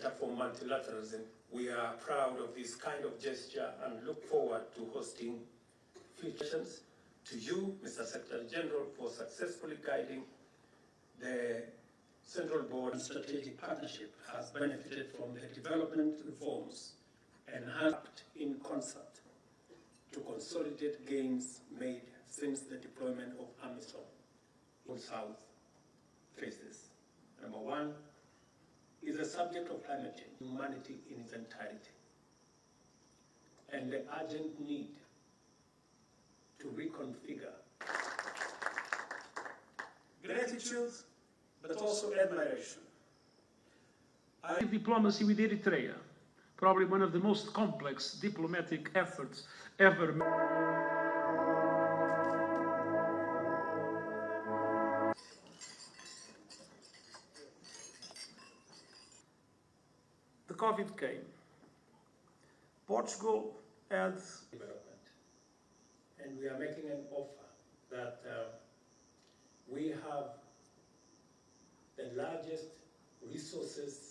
Center for Multilateralism. We are proud of this kind of gesture and look forward to hosting future sessions. To you, Mr. Secretary General, for successfully guiding the Central Board. Strategic partnership has benefited from the development reforms and has worked in concert to consolidate gains made since the deployment of AMISOM in South phases. Number one is the subject of climate change, humanity in its entirety, and the urgent need to reconfigure. Gratitude, but also admiration. Diplomacy with Eritrea, probably one of the most complex diplomatic efforts ever made. The COVID came. Portugal had Development. And we are making an offer that we have the largest resources